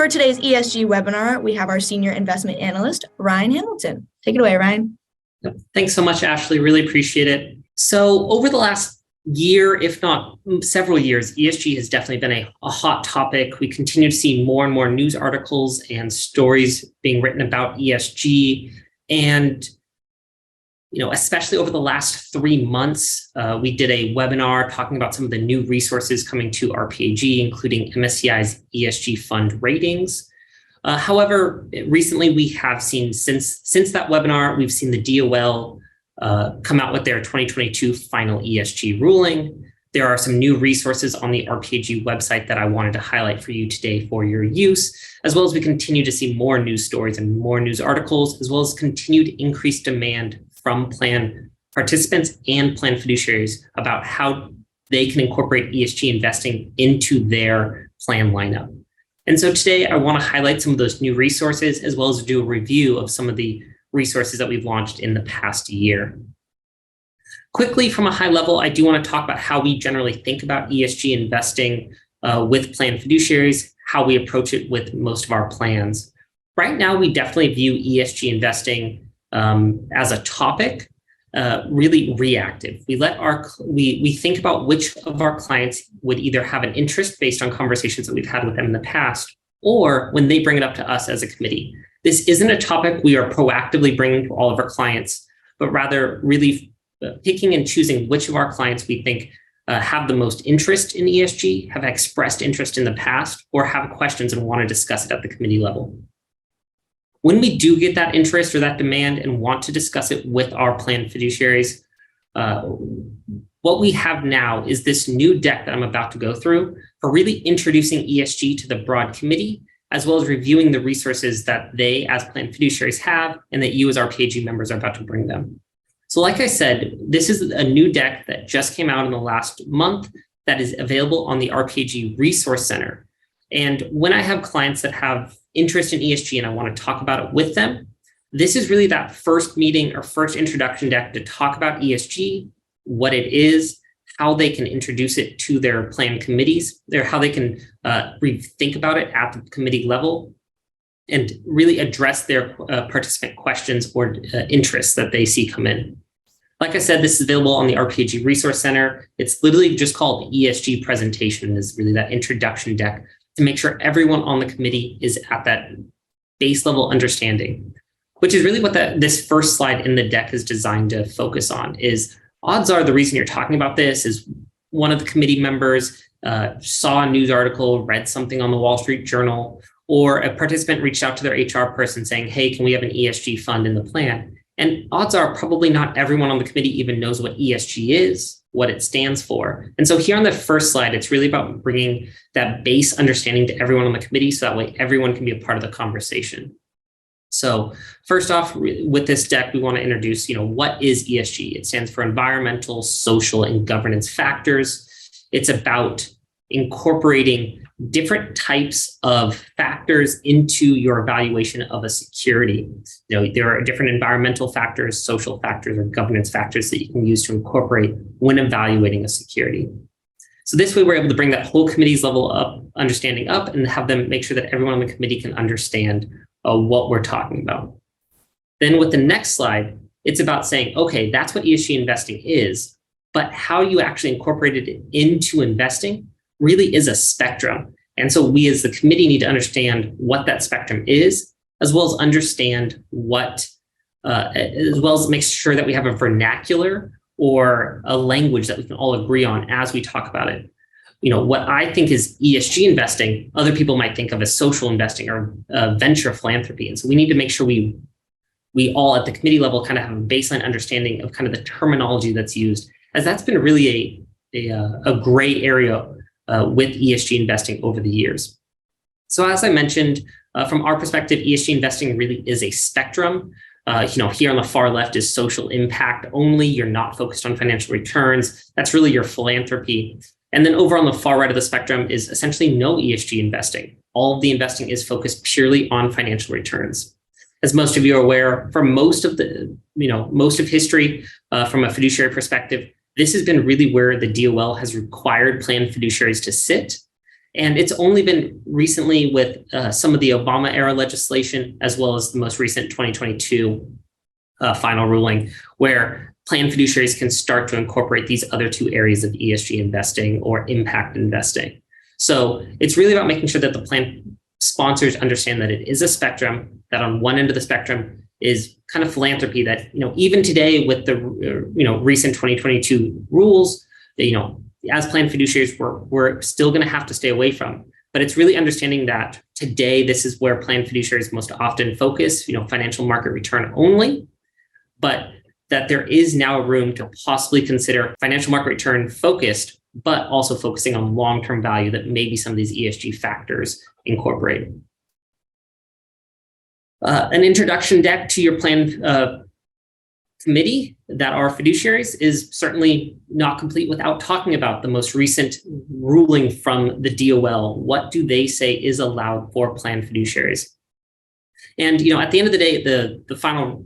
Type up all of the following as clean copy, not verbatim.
For today's ESG webinar, we have our senior investment analyst, Ryan Hamilton. Take it away, Ryan. Thanks so much, Ashley. Really appreciate it. So over the last year, if not several years, ESG has definitely been a hot topic. We continue to see more and more news articles and stories being written about ESG. And especially over the last 3 months, we did a webinar talking about some of the new resources coming to RPAG, including MSCI's ESG fund ratings. However, recently we have seen, since that webinar, we've seen the DOL come out with their 2022 final ESG ruling. There are some new resources on the RPAG website that I wanted to highlight for you today for your use, as well as we continue to see more news stories and more news articles, as well as continued increased demand from plan participants and plan fiduciaries about how they can incorporate ESG investing into their plan lineup. And so today I want to highlight some of those new resources, as well as do a review of some of the resources that we've launched in the past year. Quickly, from a high level, I do want to talk about how we generally think about ESG investing with plan fiduciaries, how we approach it with most of our plans. Right now, we definitely view ESG investing as a topic, really reactive. We think about which of our clients would either have an interest based on conversations that we've had with them in the past, or when they bring it up to us as a committee. This isn't a topic we are proactively bringing to all of our clients, but rather really picking and choosing which of our clients we think have the most interest in ESG, have expressed interest in the past, or have questions and want to discuss it at the committee level. When we do get that interest or that demand and want to discuss it with our plan fiduciaries, what we have now is this new deck that I'm about to go through for really introducing ESG to the broad committee, as well as reviewing the resources that they as plan fiduciaries have and that you as RPAG members are about to bring them. So like I said, this is a new deck that just came out in the last month that is available on the RPAG Resource Center. And when I have clients that have interest in ESG and I want to talk about it with them, this is really that first meeting or first introduction deck to talk about ESG, what it is, how they can introduce it to their plan committees, how they can think about it at the committee level, and really address their participant questions or interests that they see come in. Like I said, this is available on the RPAG Resource Center. It's literally just called ESG presentation, is really that introduction deck to make sure everyone on the committee is at that base level understanding, which is really what this first slide in the deck is designed to focus on. Is odds are the reason you're talking about this is one of the committee members saw a news article, read something on the Wall Street Journal, or a participant reached out to their HR person saying, hey, can we have an ESG fund in the plan? And odds are probably not everyone on the committee even knows what ESG is, what it stands for. And so here on the first slide, it's really about bringing that base understanding to everyone on the committee so that way everyone can be a part of the conversation. So first off, with this deck, we want to introduce, what is ESG? It stands for environmental, social, and governance factors. It's about incorporating different types of factors into your evaluation of a security. There are different environmental factors, social factors, or governance factors that you can use to incorporate when evaluating a security. So this way, we're able to bring that whole committee's level up, understanding up, and have them make sure that everyone on the committee can understand what we're talking about. Then with the next slide, it's about saying, okay, that's what ESG investing is, but how you actually incorporated it into investing really is a spectrum. And so we as the committee need to understand what that spectrum is, as well as understand as well as make sure that we have a vernacular or a language that we can all agree on as we talk about it. What I think is ESG investing, other people might think of as social investing or venture philanthropy. And so we need to make sure we all at the committee level kind of have a baseline understanding of kind of the terminology that's used, as that's been really a gray area with ESG investing over the years. So as I mentioned, from our perspective, ESG investing really is a spectrum. Here on the far left is social impact only. You're not focused on financial returns. That's really your philanthropy. And then over on the far right of the spectrum is essentially no ESG investing. All of the investing is focused purely on financial returns. As most of you are aware, for most of history, from a fiduciary perspective, this has been really where the DOL has required plan fiduciaries to sit. And it's only been recently with some of the Obama era legislation, as well as the most recent 2022 final ruling, where plan fiduciaries can start to incorporate these other two areas of ESG investing or impact investing. So it's really about making sure that the plan sponsors understand that it is a spectrum, that on one end of the spectrum is kind of philanthropy that, even today with the, recent 2022 rules, as plan fiduciaries, we're still going to have to stay away from. But it's really understanding that today, this is where plan fiduciaries most often focus, financial market return only, but that there is now room to possibly consider financial market return focused, but also focusing on long-term value that maybe some of these ESG factors incorporate. An introduction deck to your plan committee that are fiduciaries is certainly not complete without talking about the most recent ruling from the DOL. What do they say is allowed for plan fiduciaries? And at the end of the day, the final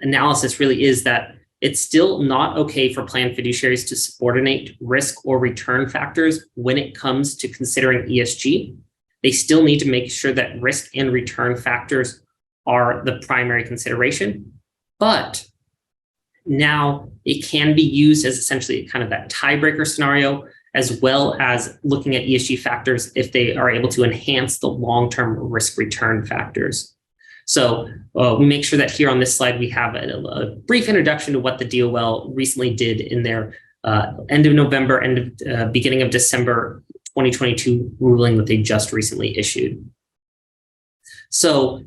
analysis really is that it's still not okay for plan fiduciaries to subordinate risk or return factors when it comes to considering ESG. They still need to make sure that risk and return factors are the primary consideration, but now it can be used as essentially kind of that tiebreaker scenario, as well as looking at ESG factors if they are able to enhance the long-term risk return factors. So we make sure that here on this slide, we have a brief introduction to what the DOL recently did in their end of November, beginning of December 2022 ruling that they just recently issued. So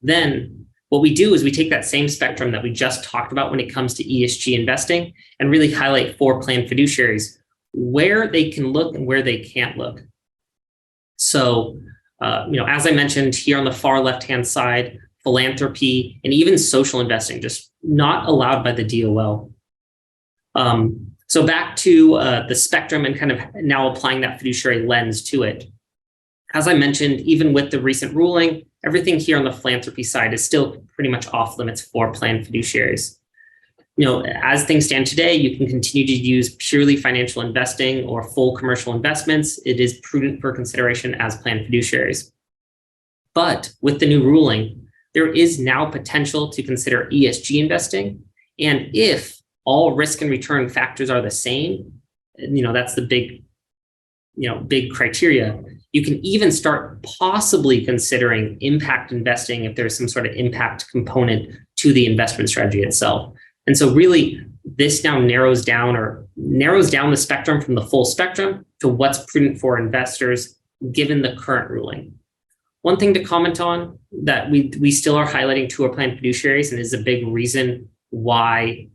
then what we do is we take that same spectrum that we just talked about when it comes to ESG investing and really highlight for plan fiduciaries where they can look and where they can't look. So, as I mentioned here on the far left-hand side, philanthropy and even social investing, just not allowed by the DOL. So back to the spectrum and kind of now applying that fiduciary lens to it. As I mentioned, even with the recent ruling, everything here on the philanthropy side is still pretty much off limits for plan fiduciaries. As things stand today, you can continue to use purely financial investing or full commercial investments. It is prudent for consideration as plan fiduciaries. But with the new ruling, there is now potential to consider ESG investing. And if all risk and return factors are the same, that's the big criteria. You can even start possibly considering impact investing if there's some sort of impact component to the investment strategy itself. And so really, this now narrows down the spectrum from the full spectrum to what's prudent for investors given the current ruling. One thing to comment on that we still are highlighting to our plan fiduciaries, and is a big reason why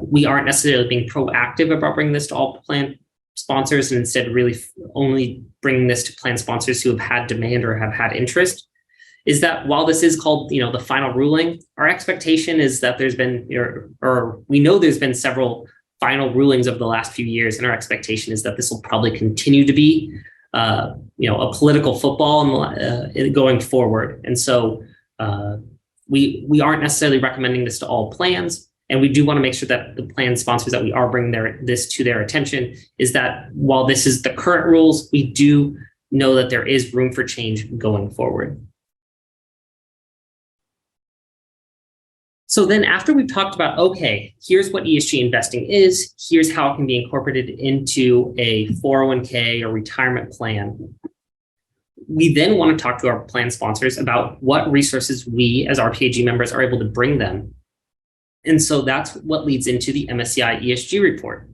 we aren't necessarily being proactive about bringing this to all plan sponsors, and instead really only bringing this to plan sponsors who have had demand or have had interest, is that while this is called, the final ruling, our expectation is that there's been, or we know there's been several final rulings over the last few years, and our expectation is that this will probably continue to be, a political football going forward. And so we aren't necessarily recommending this to all plans. And we do want to make sure that the plan sponsors that we are bringing this to their attention is that while this is the current rules, we do know that there is room for change going forward. So then after we've talked about, okay, here's what ESG investing is, here's how it can be incorporated into a 401k or retirement plan, we then want to talk to our plan sponsors about what resources we as RPAG members are able to bring them. And so that's what leads into the MSCI ESG report.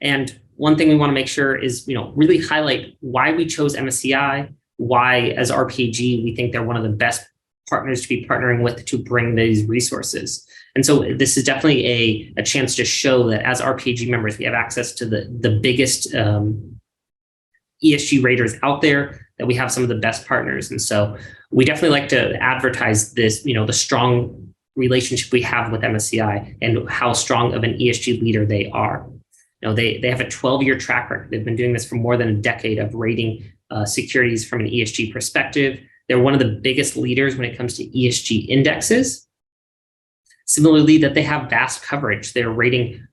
And one thing we want to make sure is, really highlight why we chose MSCI, why as RPAG, we think they're one of the best partners to be partnering with to bring these resources. And so this is definitely a chance to show that as RPAG members, we have access to the biggest ESG raters out there, that we have some of the best partners. And so we definitely like to advertise this, the strong relationship we have with MSCI and how strong of an ESG leader they are. They have a 12-year track record. They've been doing this for more than a decade of rating securities from an ESG perspective. They're one of the biggest leaders when it comes to ESG indexes. Similarly, that they have vast coverage. They're rating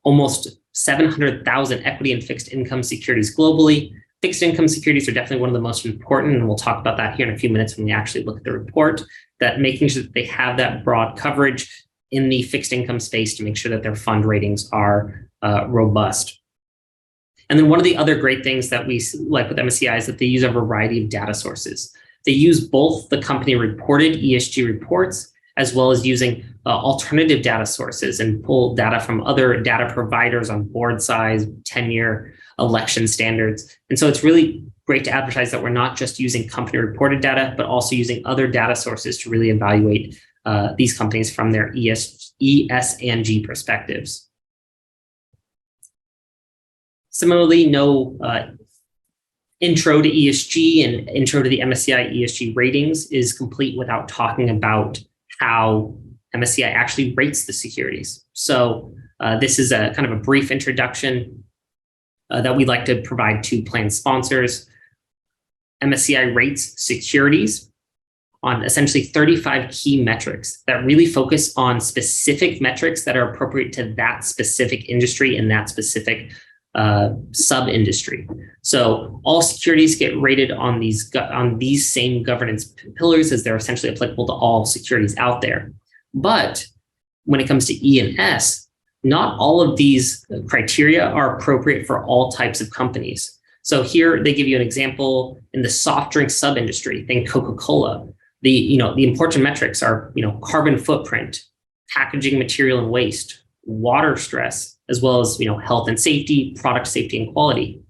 almost 700,000 equity and fixed income securities globally. Fixed income securities are definitely one of the most important, and we'll talk about that here in a few minutes when we actually look at the report, that making sure that they have that broad coverage in the fixed income space to make sure that their fund ratings are robust. And then one of the other great things that we like with MSCI is that they use a variety of data sources. They use both the company reported ESG reports as well as using alternative data sources and pull data from other data providers on board size, tenure, election standards. And so it's really great to advertise that we're not just using company reported data, but also using other data sources to really evaluate these companies from their ESG perspectives. Similarly, no intro to ESG and intro to the MSCI ESG ratings is complete without talking about how MSCI actually rates the securities. So this is a kind of a brief introduction that we'd like to provide to plan sponsors. MSCI rates securities on essentially 35 key metrics that really focus on specific metrics that are appropriate to that specific industry and that specific sub-industry. So all securities get rated on these same governance pillars as they're essentially applicable to all securities out there. But when it comes to E and S, not all of these criteria are appropriate for all types of companies. So here they give you an example in the soft drink sub-industry, think Coca-Cola. The important metrics are, carbon footprint, packaging material and waste, water stress, as well as, health and safety, product safety and quality.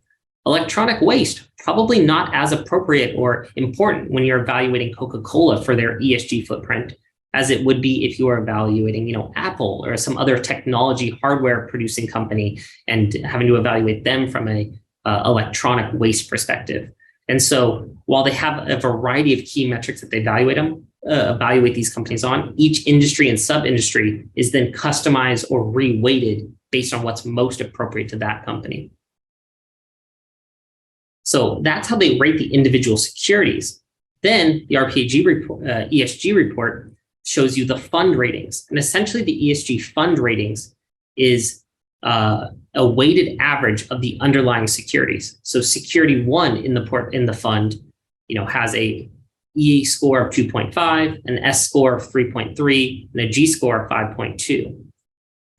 Electronic waste, probably not as appropriate or important when you're evaluating Coca-Cola for their ESG footprint as it would be if you are evaluating, Apple or some other technology hardware producing company and having to evaluate them from a electronic waste perspective. And so while they have a variety of key metrics that they evaluate these companies on, each industry and sub-industry is then customized or re-weighted based on what's most appropriate to that company. So that's how they rate the individual securities. Then the RPAG report, ESG report shows you the fund ratings. And essentially the ESG fund ratings is a weighted average of the underlying securities. So security one in the fund, has a E score of 2.5, an S score of 3.3, and a G score of 5.2.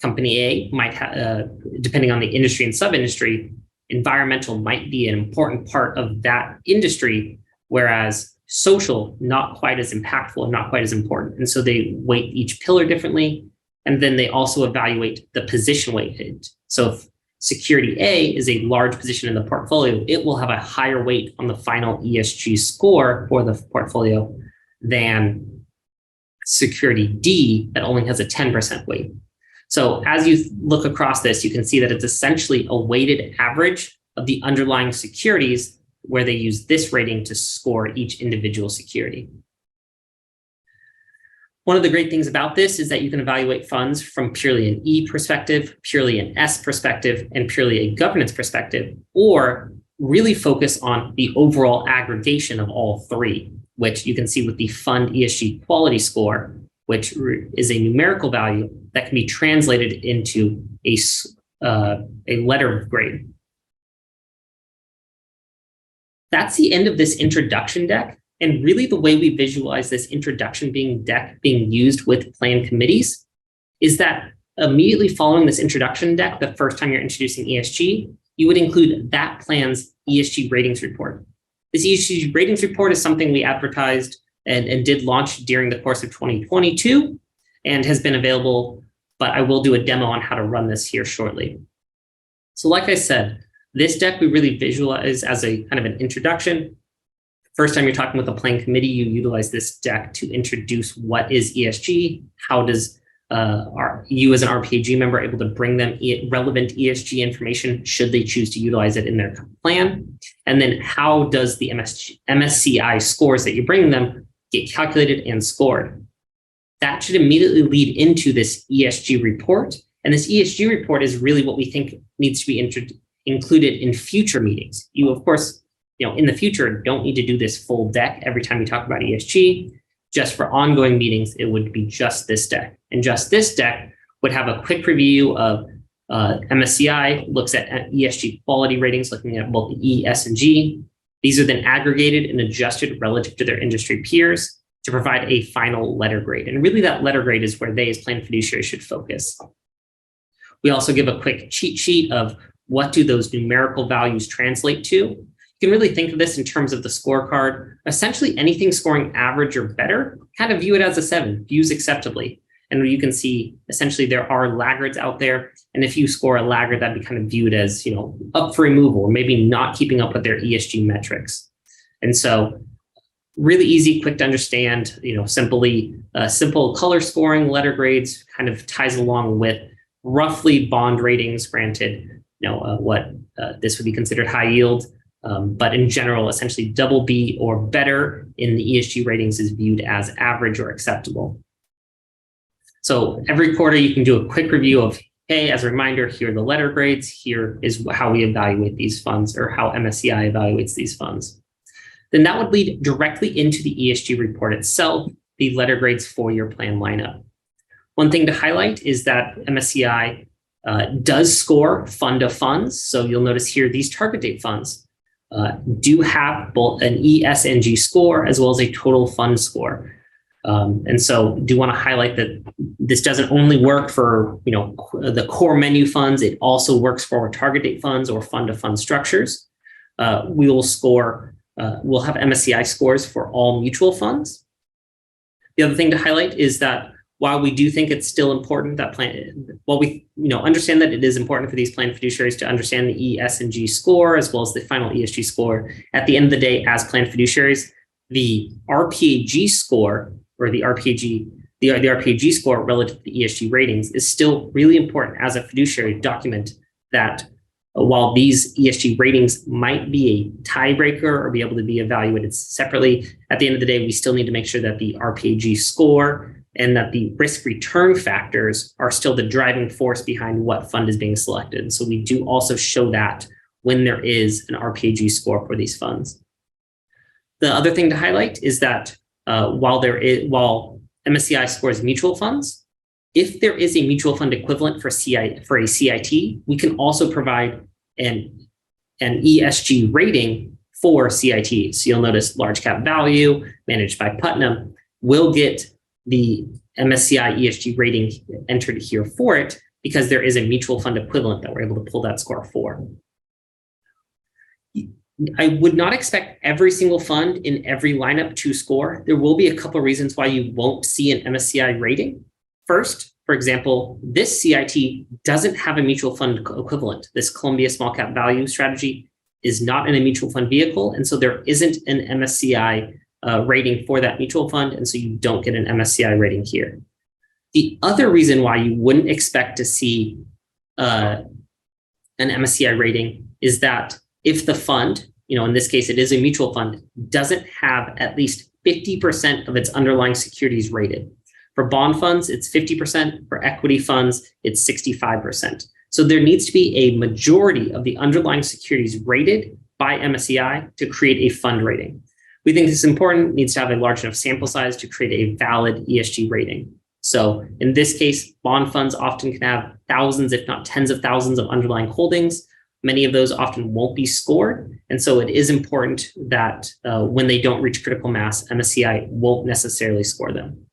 Company A might have, depending on the industry and sub-industry, environmental might be an important part of that industry, whereas social, not quite as impactful and not quite as important. And so they weight each pillar differently. And then they also evaluate the position weighted. So if security A is a large position in the portfolio, it will have a higher weight on the final ESG score for the portfolio than security D that only has a 10% weight. So as you look across this, you can see that it's essentially a weighted average of the underlying securities where they use this rating to score each individual security. One of the great things about this is that you can evaluate funds from purely an E perspective, purely an S perspective, and purely a governance perspective, or really focus on the overall aggregation of all three, which you can see with the fund ESG quality score, which is a numerical value that can be translated into a letter of grade. That's the end of this introduction deck. And really the way we visualize this introduction deck being used with plan committees is that immediately following this introduction deck, the first time you're introducing ESG, you would include that plan's ESG ratings report. This ESG ratings report is something we advertised and did launch during the course of 2022 and has been available, but I will do a demo on how to run this here shortly. So like I said, this deck we really visualize as a kind of an introduction. First time you're talking with a plan committee, you utilize this deck to introduce what is ESG, how does you as an RPAG member able to bring them relevant ESG information should they choose to utilize it in their plan, and then how does the MSCI scores that you bring them get calculated and scored. That should immediately lead into this ESG report, and this ESG report is really what we think needs to be included in future meetings. You, of course, in the future, don't need to do this full deck every time you talk about ESG. Just for ongoing meetings, it would be just this deck. And just this deck would have a quick review of MSCI looks at ESG quality ratings, looking at both the E, S, and G. These are then aggregated and adjusted relative to their industry peers to provide a final letter grade. And really that letter grade is where they as planned fiduciaries should focus. We also give a quick cheat sheet of what do those numerical values translate to. You can really think of this in terms of the scorecard. Essentially anything scoring average or better, kind of view it as a 7, views acceptably. And you can see essentially there are laggards out there. And if you score a laggard, that'd be kind of viewed as, up for removal, or maybe not keeping up with their ESG metrics. And so really easy, quick to understand, simple color scoring, letter grades kind of ties along with roughly bond ratings. Granted, this would be considered high yield, but in general, essentially double B or better in the ESG ratings is viewed as average or acceptable. So every quarter you can do a quick review of, hey, as a reminder, here are the letter grades, here is how we evaluate these funds, or how MSCI evaluates these funds. Then that would lead directly into the ESG report itself, the letter grades for your plan lineup. One thing to highlight is that MSCI does score fund of funds. So you'll notice here, these target date funds do have both an ESG score as well as a total fund score. And so do want to highlight that this doesn't only work for, the core menu funds. It also works for target date funds or fund of fund structures. We will score, we'll have MSCI scores for all mutual funds. The other thing to highlight is that while we do think it's still important that we understand that it is important for these planned fiduciaries to understand the E, S, and G score as well as the final ESG score, at the end of the day, as planned fiduciaries, the RPAG score, or the RPAG score relative to the ESG ratings, is still really important as a fiduciary to document that while these ESG ratings might be a tiebreaker or be able to be evaluated separately, at the end of the day, we still need to make sure that the RPAG score and that the risk return factors are still the driving force behind what fund is being selected. And so we do also show that when there is an RPAG score for these funds. The other thing to highlight is that while MSCI scores mutual funds, if there is a mutual fund equivalent for a CIT, we can also provide an ESG rating for CITs. So you'll notice large cap value managed by Putnam will get the MSCI ESG rating entered here for it because there is a mutual fund equivalent that we're able to pull that score for. I would not expect every single fund in every lineup to score. There will be a couple of reasons why you won't see an MSCI rating. First, for example, this CIT doesn't have a mutual fund equivalent. This Columbia Small Cap Value strategy is not in a mutual fund vehicle. And so there isn't an MSCI rating for that mutual fund. And so you don't get an MSCI rating here. The other reason why you wouldn't expect to see an MSCI rating is that if the fund, in this case, it is a mutual fund, doesn't have at least 50% of its underlying securities rated. For bond funds, it's 50%. For equity funds, it's 65%. So there needs to be a majority of the underlying securities rated by MSCI to create a fund rating. We think this is important, needs to have a large enough sample size to create a valid ESG rating. So in this case, bond funds often can have thousands, if not tens of thousands of underlying holdings. Many of those often won't be scored. And so it is important that when they don't reach critical mass, MSCI won't necessarily score them.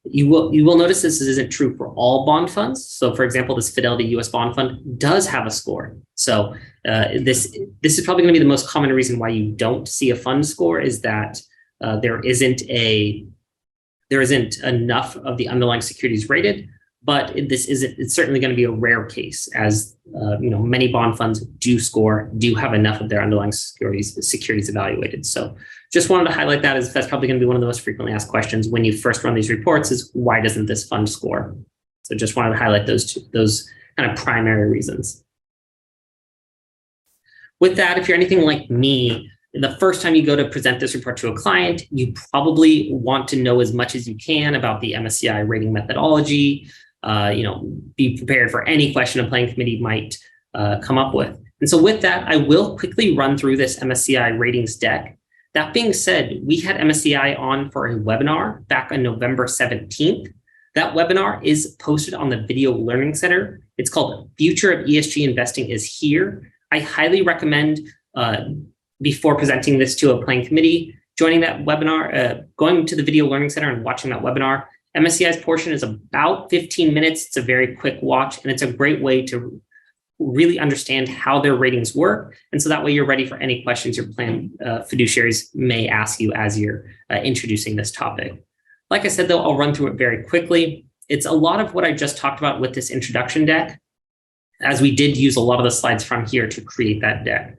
You will notice this isn't true for all bond funds. So for example, this Fidelity US bond fund does have a score. So this is probably going to be the most common reason why you don't see a fund score is that there isn't enough of the underlying securities rated. But it's certainly going to be a rare case, as many bond funds do have enough of their underlying securities evaluated. So just wanted to highlight that, as that's probably going to be one of the most frequently asked questions when you first run these reports is why doesn't this fund score? So just wanted to highlight those kind of primary reasons. With that, if you're anything like me, the first time you go to present this report to a client, you probably want to know as much as you can about the MSCI rating methodology. Be prepared for any question a planning committee might come up with. And so with that, I will quickly run through this MSCI ratings deck. That being said, we had MSCI on for a webinar back on November 17th. That webinar is posted on the Video Learning Center. It's called Future of ESG Investing is Here. I highly recommend, before presenting this to a planning committee, joining that webinar, going to the Video Learning Center and watching that webinar. MSCI's portion is about 15 minutes. It's a very quick watch, and it's a great way to really understand how their ratings work. And so that way you're ready for any questions your plan fiduciaries may ask you as you're introducing this topic. Like I said, though, I'll run through it very quickly. It's a lot of what I just talked about with this introduction deck, as we did use a lot of the slides from here to create that deck.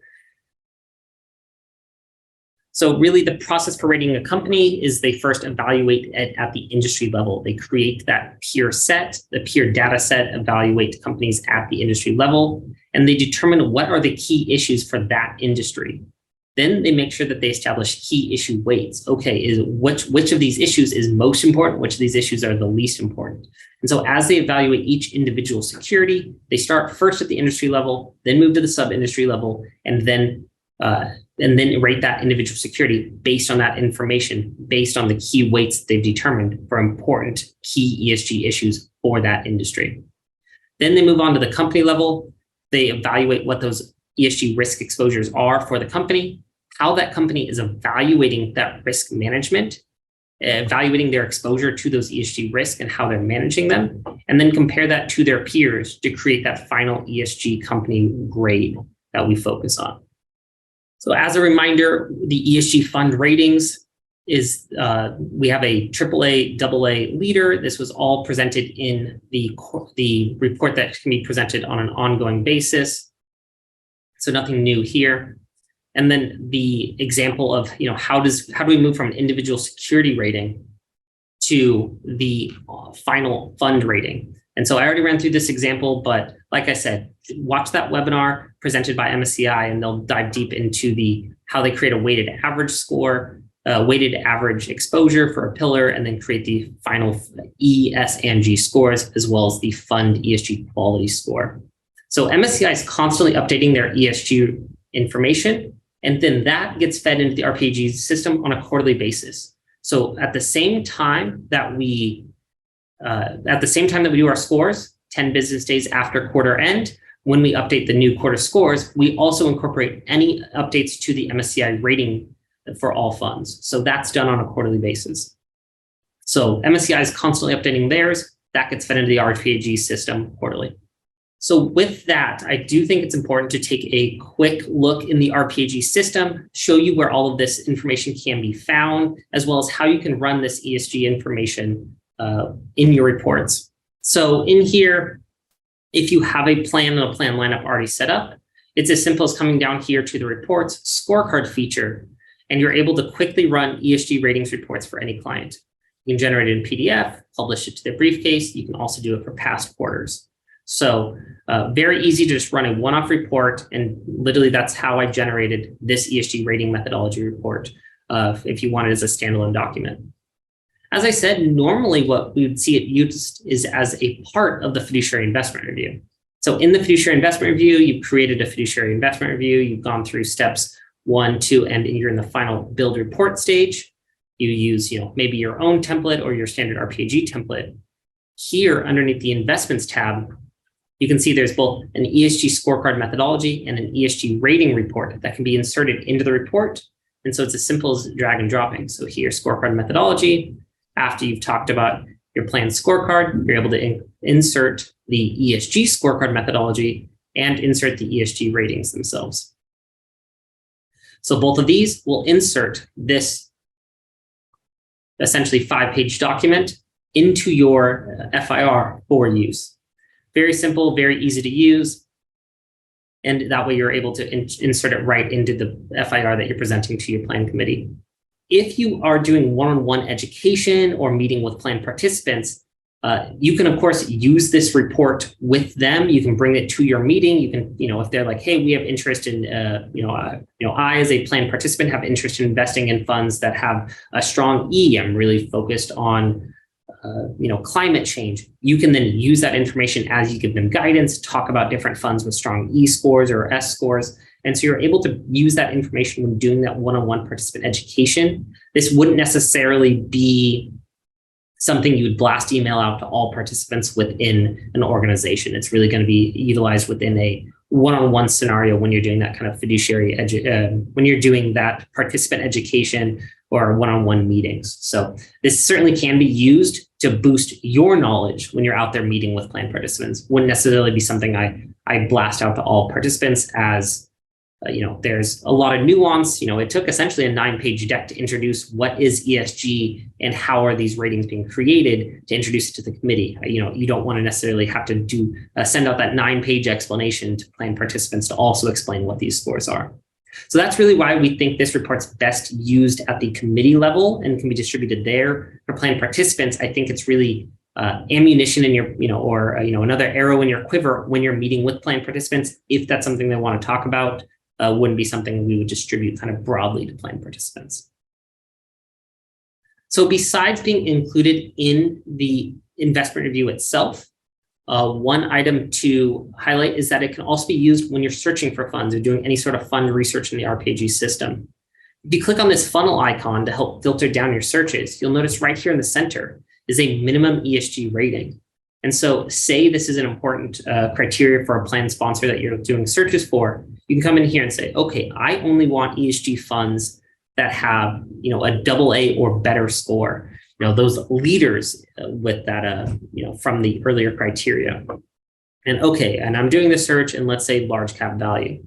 So really the process for rating a company is they first evaluate it at the industry level. They create that peer set, the peer data set, evaluate companies at the industry level, and they determine what are the key issues for that industry. Then they make sure that they establish key issue weights. Okay, which of these issues is most important? Which of these issues are the least important? And so as they evaluate each individual security, they start first at the industry level, then move to the sub-industry level, and then rate that individual security based on that information, based on the key weights they've determined for important key ESG issues for that industry. Then they move on to the company level. They evaluate what those ESG risk exposures are for the company, how that company is evaluating that risk management, evaluating their exposure to those ESG risks and how they're managing them, and then compare that to their peers to create that final ESG company grade that we focus on. So as a reminder, the ESG fund ratings is, we have a AAA, AA leader. This was all presented in the report that can be presented on an ongoing basis. So nothing new here. And then the example of, how do we move from an individual security rating to the final fund rating? And so I already ran through this example, but like I said, watch that webinar presented by MSCI, and they'll dive deep into how they create a weighted average score, weighted average exposure for a pillar, and then create the final E, S, and G scores, as well as the fund ESG quality score. So MSCI is constantly updating their ESG information, and then that gets fed into the RPAG system on a quarterly basis. So at the same time that we do our scores, 10 business days after quarter end, when we update the new quarter scores, we also incorporate any updates to the MSCI rating for all funds. So that's done on a quarterly basis. So MSCI is constantly updating theirs. That gets fed into the RPAG system quarterly. So with that, I do think it's important to take a quick look in the RPAG system, show you where all of this information can be found, as well as how you can run this ESG information in your reports. So in here, if you have a plan and a plan lineup already set up, it's as simple as coming down here to the reports scorecard feature, and you're able to quickly run ESG ratings reports for any client. You can generate it in PDF, publish it to their briefcase. You can also do it for past quarters. So very easy to just run a one-off report, and literally that's how I generated this ESG rating methodology report if you want it as a standalone document. As I said, normally what we would see it used is as a part of the fiduciary investment review. So in the fiduciary investment review, you've created a fiduciary investment review, you've gone through steps 1, 2, and you're in the final build report stage. You use, maybe your own template or your standard RPAG template. Here underneath the investments tab, you can see there's both an ESG scorecard methodology and an ESG rating report that can be inserted into the report. And so it's as simple as drag and dropping. So here, scorecard methodology. After you've talked about your plan scorecard, you're able to insert the ESG scorecard methodology and insert the ESG ratings themselves. So both of these will insert this essentially 5-page document into your FIR for use. Very simple, very easy to use. And that way you're able to insert it right into the FIR that you're presenting to your plan committee. If you are doing one-on-one education or meeting with plan participants, you can, of course, use this report with them. You can bring it to your meeting. You can, if they're like, hey, we have interest in, I as a plan participant have interest in investing in funds that have a strong E. I'm really focused on, climate change. You can then use that information as you give them guidance, talk about different funds with strong E scores or S scores. And so you're able to use that information when doing that one-on-one participant education. This wouldn't necessarily be something you would blast email out to all participants within an organization. It's really going to be utilized within a one-on-one scenario when you're doing that kind of fiduciary, when you're doing that participant education or one-on-one meetings. So this certainly can be used to boost your knowledge when you're out there meeting with plan participants. Wouldn't necessarily be something I blast out to all participants as, there's a lot of nuance. It took essentially a 9-page deck to introduce what is ESG and how are these ratings being created to introduce it to the committee. You don't want to necessarily have to send out that 9-page explanation to plan participants to also explain what these scores are. So that's really why we think this report's best used at the committee level and can be distributed there. For plan participants, I think it's really ammunition in your, another arrow in your quiver when you're meeting with plan participants. If that's something they want to talk about, wouldn't be something we would distribute kind of broadly to plan participants. So besides being included in the investment review itself, one item to highlight is that it can also be used when you're searching for funds or doing any sort of fund research in the RPAG system. If you click on this funnel icon to help filter down your searches, you'll notice right here in the center is a minimum ESG rating. And so say this is an important criteria for a plan sponsor that you're doing searches for, you can come in here and say, okay, I only want ESG funds that have, a AA or better score. Those leaders with that, from the earlier criteria. And I'm doing the search and let's say large cap value.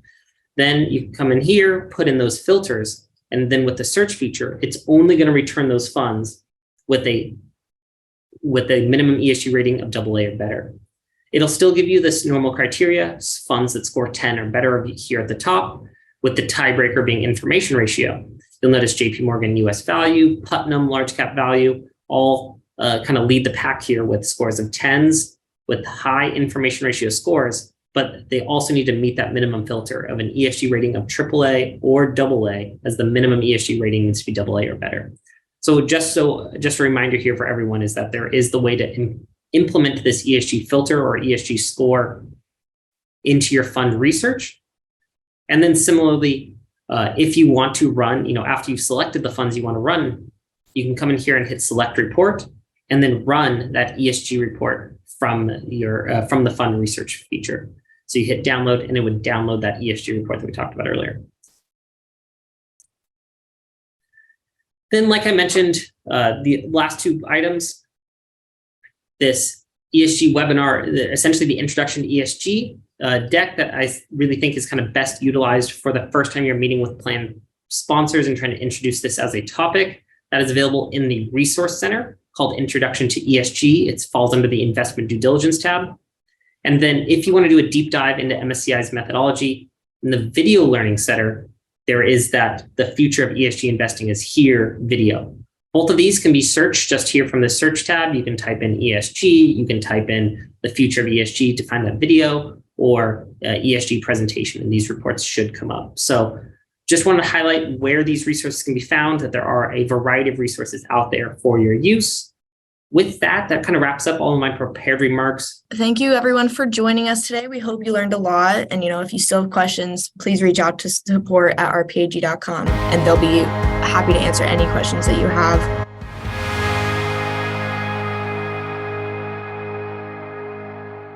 Then you can come in here, put in those filters, and then with the search feature, it's only going to return those funds with a minimum ESG rating of AA or better. It'll still give you this normal criteria, funds that score 10 or better here at the top, with the tiebreaker being information ratio. You'll notice JP Morgan US value, Putnam large cap value, all kind of lead the pack here with scores of 10s with high information ratio scores, but they also need to meet that minimum filter of an ESG rating of AAA or AA, as the minimum ESG rating needs to be AA or better. So just a reminder here for everyone is that there is the way to implement this ESG filter or ESG score into your fund research. And then similarly, if you want to run, after you've selected the funds you want to run, you can come in here and hit select report and then run that ESG report from the fund research feature. So you hit download and it would download that ESG report that we talked about earlier. Then, like I mentioned, the last two items, this ESG webinar, essentially the introduction to ESG deck that I really think is kind of best utilized for the first time you're meeting with plan sponsors and trying to introduce this as a topic. That is available in the resource center called Introduction to ESG. It falls under the Investment Due Diligence tab. And then if you want to do a deep dive into MSCI's methodology, in the video learning center, there is that the future of ESG investing is here video. Both of these can be searched just here from the search tab. You can type in ESG, you can type in the future of ESG to find that video or ESG presentation, and these reports should come up. So just want to highlight where these resources can be found, that there are a variety of resources out there for your use. With that kind of wraps up all of my prepared remarks. Thank you everyone for joining us today. We hope you learned a lot. And if you still have questions, please reach out to support@rpag.com and they'll be happy to answer any questions that you have.